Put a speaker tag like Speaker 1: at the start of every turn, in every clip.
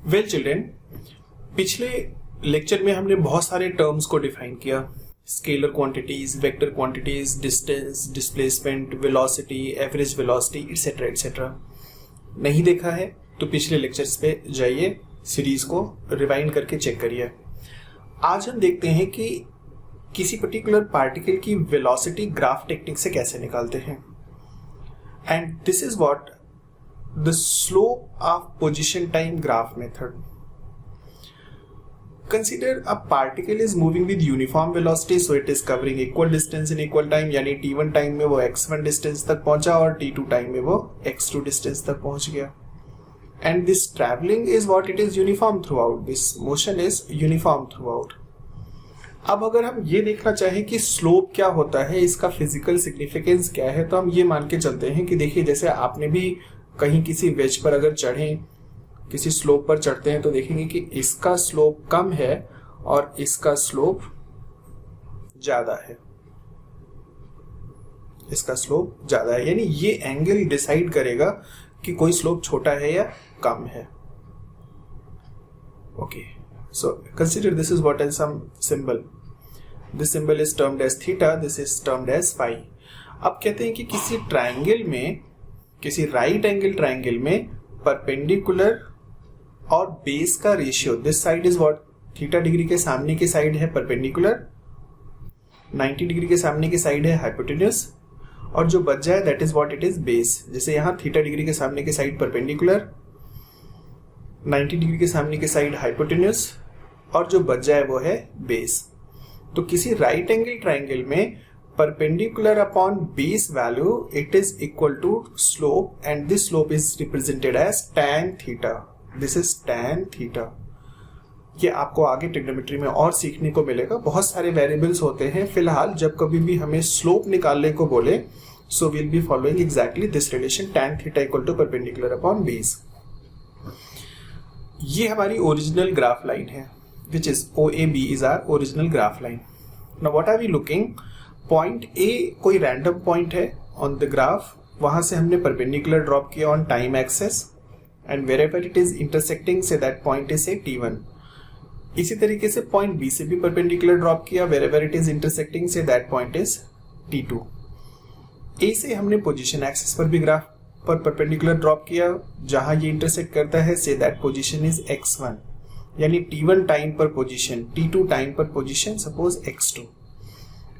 Speaker 1: Well children, पिछले lecture में हमने बहुत सारे टर्म्स को डिफाइन किया, scalar quantities, vector quantities, distance, displacement, velocity, average velocity, etcetera etcetera. नहीं देखा है तो पिछले लेक्चर्स पे जाइए, सीरीज को रिवाइंड करके चेक करिए। आज हम देखते हैं कि किसी पर्टिकुलर पार्टिकल की वेलोसिटी ग्राफ टेक्निक से कैसे निकालते हैं। And this is what the slope of position time graph method. Consider a particle is moving with uniform velocity, so it is covering equal distance in equal time, यानी t1 time में वो x1 distance तक पहुंचा और t2 time में वो x2 distance तक पहुंच गया। And this traveling is what it is uniform throughout. This motion is uniform throughout. अब अगर हम ये देखना चाहें कि स्लोप क्या होता है, इसका फिजिकल सिग्निफिकेंस क्या है, तो हम ये मान के चलते हैं कि देखिए, जैसे आपने भी कहीं किसी वेज पर अगर चढ़े, किसी स्लोप पर चढ़ते हैं, तो देखेंगे कि इसका स्लोप कम है और इसका स्लोप ज्यादा है। इसका स्लोप ज्यादा है, यानी ये एंगल डिसाइड करेगा कि कोई स्लोप छोटा है या कम है। Okay, so consider this is what is some symbol. This symbol is termed as theta, this is termed as phi. अब कहते हैं कि किसी ट्राइंगल में, किसी राइट एंगल ट्राइंगल में परपेंडिकुलर और बेस का ratio, this side is what, theta degree के सामने की साइड है परपेंडिकुलर, 90 डिग्री के सामने की साइड है हाइपोटेन्यूस, और जो बच जाए that is what it is base. जैसे यहां थीटा डिग्री के सामने की साइड परपेंडिकुलर, 90 डिग्री के सामने की साइड हाइपोटेन्यूस, और जो बच जाए वो है बेस। तो किसी राइट एंगल ट्राइंगल में perpendicular upon base value it is equal to slope, and this slope is represented as tan theta. This is tan theta. ये आपको आगे ट्रिग्नोमेट्री में और सीखने को मिलेगा, बहुत सारे वेरिएबल्स होते हैं। फिलहाल जब कभी भी हमें स्लोप निकालने को बोले, so will be following exactly this relation, tan theta equal to perpendicular upon base. ये हमारी ओरिजिनल ग्राफ लाइन है, which is OAB is our original graph line. Now what are we looking, point A कोई random point है on the graph, वहां से हमने perpendicular drop किया on time axis, and wherever it is intersecting say that point is say t1। इसी तरीके से point B से भी परपेंडिकुलर ड्रॉप किया, wherever it is intersecting say that point is t2। A से हमने पोजीशन एक्सिस पर भी ग्राफ पर परपेंडिकुलर ड्रॉप किया, जहां ये इंटरसेक्ट करता है say that position is x1, यानी t1 टाइम पर पोजीशन, t2 टाइम पर पोजीशन, सपोज x2।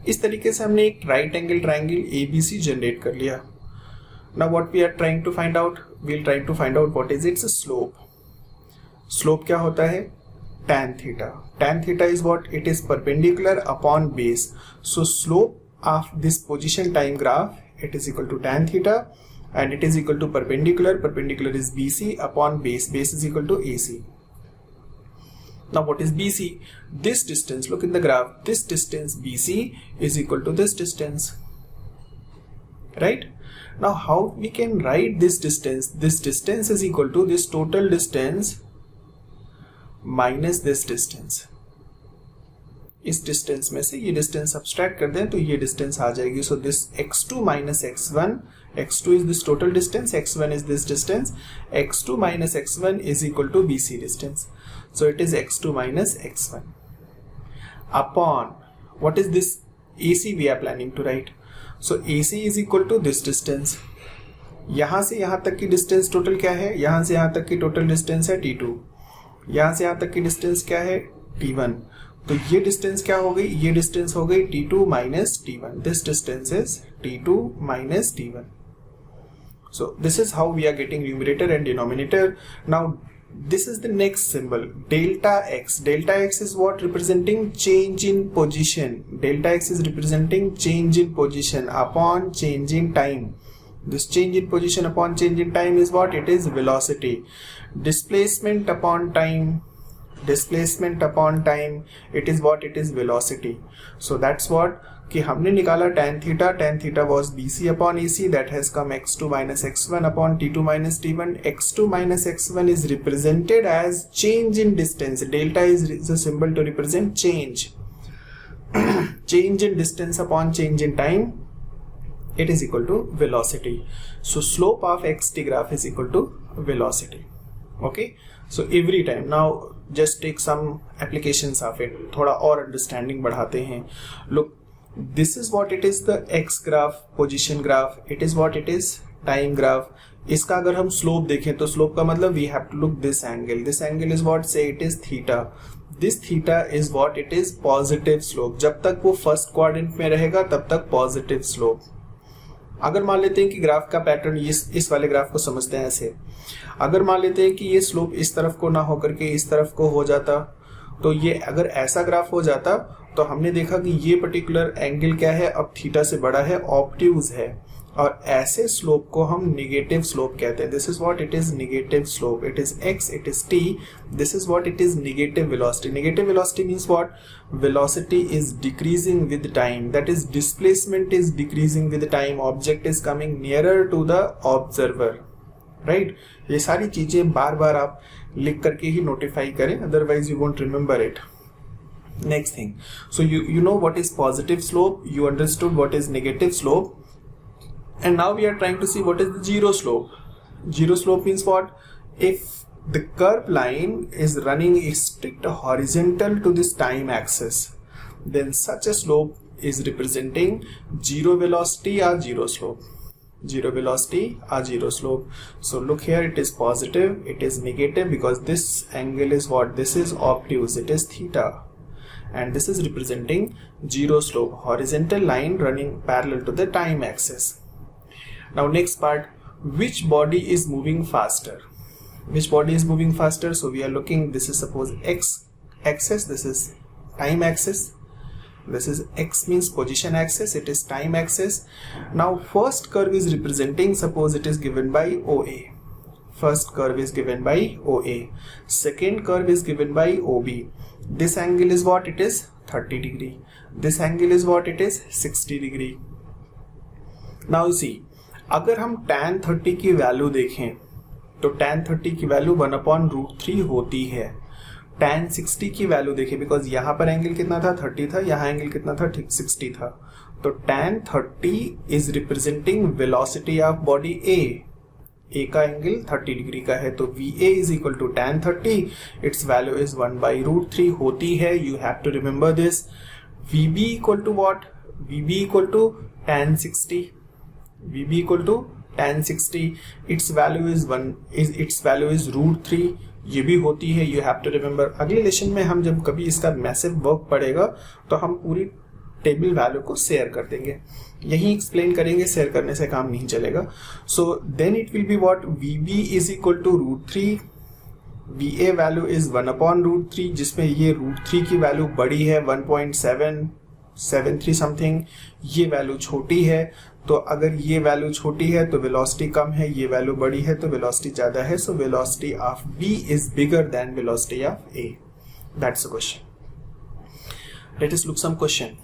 Speaker 1: इस तरीके से हमने एक right angle triangle ABC generate कर लिया। Now what we are trying to find out, we'll try to find out what is its slope. Slope क्या होता है, tan theta. Tan theta is what, it is perpendicular upon base. So slope of this position time graph, it is equal to tan theta, and it is equal to perpendicular. Perpendicular is BC upon base. Base is equal to AC. Now what is BC? This distance, look in the graph, this distance BC is equal to this distance, right? Now how we can write this distance? This distance is equal to this total distance minus this distance. इस distance में से ये distance subtract कर दें तो ये distance आ जाएगी। So this x2 minus x1, x2 is this total distance, x1 is this distance, x2 minus x1 is equal to BC distance. So it is x2 minus x1 upon, what is this AC we are planning to write? So AC is equal to this distance. यहां से यहां तक की distance total क्या है, यहां से यहां तक की टोटल डिस्टेंस है t2, यहां से यहां तक की डिस्टेंस क्या है t1, तो ये डिस्टेंस क्या हो गई, ये डिस्टेंस हो गई t2 minus t1। This distance is t2 minus t1। So this is how we are getting numerator and denominator. Now this is the next symbol, delta x. Delta x is what, representing change in position. Delta x is representing change in position upon change in time. This change in position upon change in time is what, it is velocity. Displacement upon time, displacement upon time, it is what, it is velocity. So that's what कि हमने निकाला tan theta was BC upon AC, that has come x2 minus x1 upon t2 minus t1. x2 minus x1 is represented as change in distance. Delta is the symbol to represent change. Change in distance upon change in time, it is equal to velocity. So slope of xt graph is equal to velocity. Okay, so every time, now just take some applications of it, थोड़ा और understanding बढ़ाते हैं. Look, this is what it is, the x graph, position graph, it is what it is, time graph. इसका अगर हम slope देखें तो slope का मतलब we have to look this angle is what, say it is theta. This theta is what it is, positive slope. जब तक वो फर्स्ट क्वाड्रेंट में रहेगा तब तक पॉजिटिव स्लोप. अगर मान लेते हैं कि ग्राफ का पैटर्न, इस वाले ग्राफ को समझते हैं ऐसे, अगर मान लेते हैं कि ये स्लोप इस तरफ को ना होकर के इस तरफ को हो जाता, तो ये अगर ऐसा ग्राफ हो जाता तो हमने देखा कि ये पर्टिकुलर एंगल क्या है, अब थीटा से बड़ा है, ऑब्ट्यूज है, और ऐसे स्लोप को हम निगेटिव स्लोप कहते हैं. This is what it is, negative slope. It is x, it is t, this is what it is, negative velocity. Negative velocity means what, velocity is decreasing with time, that is displacement is decreasing with time, object is coming nearer to the observer. Right, ये सारी चीजें बार बार आप लिख करके ही notify करें, otherwise you won't remember it. Next thing, so you know what is positive slope, you understood what is negative slope, and now we are trying to see what is the zero slope. Zero slope means what? If the curved line is running strict horizontal to this time axis, then such a slope is representing zero velocity or zero slope. Zero velocity or zero slope. So look here, it is positive, it is negative, because this angle is what? This is obtuse, it is theta. And this is representing zero slope, horizontal line running parallel to the time axis. Now next part, which body is moving faster? Which body is moving faster? So we are looking, this is suppose x axis, this is time axis, this is x means position axis, it is time axis. Now first curve is representing, suppose it is given by OA. First curve is given by OA. Second curve is given by OB. This angle is what it is, 30 degree. This angle is what it is, 60 degree. Now you see, अगर हम tan 30 की value देखें तो tan 30 की value 1/√3 होती है. tan 60 की value देखें, बिकॉज यहाँ पर एंगल कितना था, 30 था, यहाँ एंगल कितना था, 60 था. तो tan 30 is representing velocity of body A. A का एंगल 30 डिग्री का है, तो VA is equal to tan 30, its value is 1/√3 होती है. You have to remember this. VB equal to what, VB equal to tan 60, VB equal to tan 60, its value is √3, ये भी होती है. You have to remember. अगले lesson में हम जब कभी इसका मैसिव वर्क पड़ेगा तो हम पूरी टेबल वैल्यू को शेयर कर देंगे, यही एक्सप्लेन करेंगे, शेयर करने से काम नहीं चलेगा. So then it will be what, VB is equal to √3, VA value is 1/√3, जिसमें ये √3 की वैल्यू बड़ी है, 1.773 समथिंग, ये वैल्यू छोटी है. तो अगर ये वैल्यू छोटी है तो वेलोसिटी कम है, ये वैल्यू बड़ी है तो वेलोसिटी ज्यादा है. So velocity of B is bigger than velocity of A. That's the question. Let us look some question.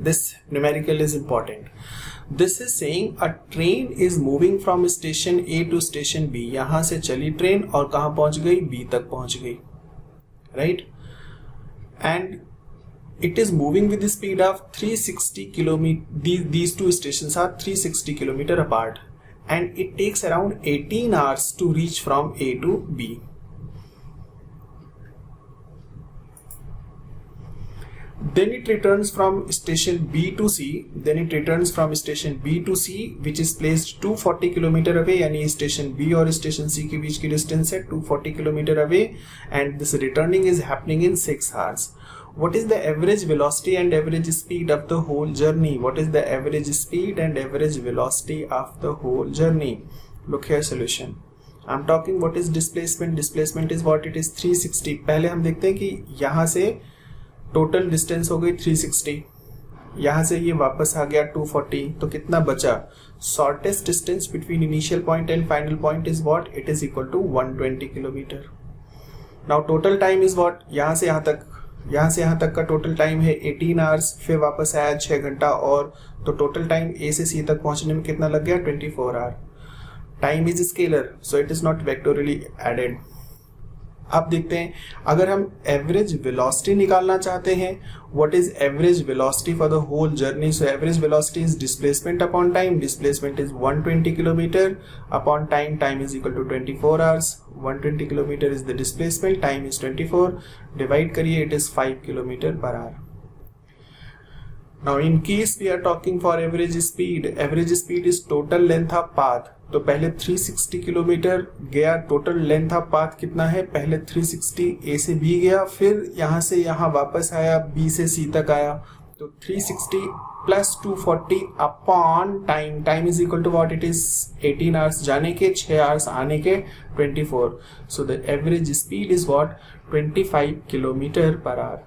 Speaker 1: This numerical is important. This is saying a train is moving from station A to station B. यहां से चली train और कहां पहुंच गई, B तक पहुंच गई, right? And it is moving with the speed of 360 kilometer. These two stations are 360 kilometer apart, and it takes around 18 hours to reach from A to B. Then it returns from station B to C. Then it returns from station B to C, which is placed 240 kilometer away. यानी station B और station C के बीच की distance है 240 kilometer away, and this returning is happening in 6 hours. What is the average velocity and average speed of the whole journey? What is the average speed and average velocity of the whole journey? Look here, solution. I'm talking what is displacement. Displacement is what it is, 360. पहले हम देखते हैं कि यहाँ से total distance हो गई 360, यहां से ये वापस आ गया 240, तो कितना बचा, shortest distance between initial point and final point is what, it is equal to 120 kilometre. Now total time is what, यहां से यहां तक का टोटल टाइम है 18 आवर्स, फिर वापस आया 6 घंटा और, तो टोटल टाइम A से C तक पहुंचने में कितना लग गया, 24 hour. Time is scalar, so it is not vectorially added. अब देखते हैं, अगर हम एवरेज वेलोसिटी निकालना चाहते हैं, what is average velocity for the whole journey? So average velocity is displacement upon time. Displacement is 120 kilometer upon time. Time is equal to 24 hours. 120 kilometer is the displacement, time is 24. Divide करिए, it is 5 kilometer per hour. Now in case we are talking for average speed is total length of path. तो पहले 360 kilometre गया, total length of path कितना है? पहले 360 ए से B गया, फिर यहाँ से यहाँ वापस आया, बी से सी तक आया. तो 360 plus 240 upon time. Time is equal to what? It is 18 hours जाने के, 6 आवर्स आने के, 24. So the average speed is what? 25 kilometre per our.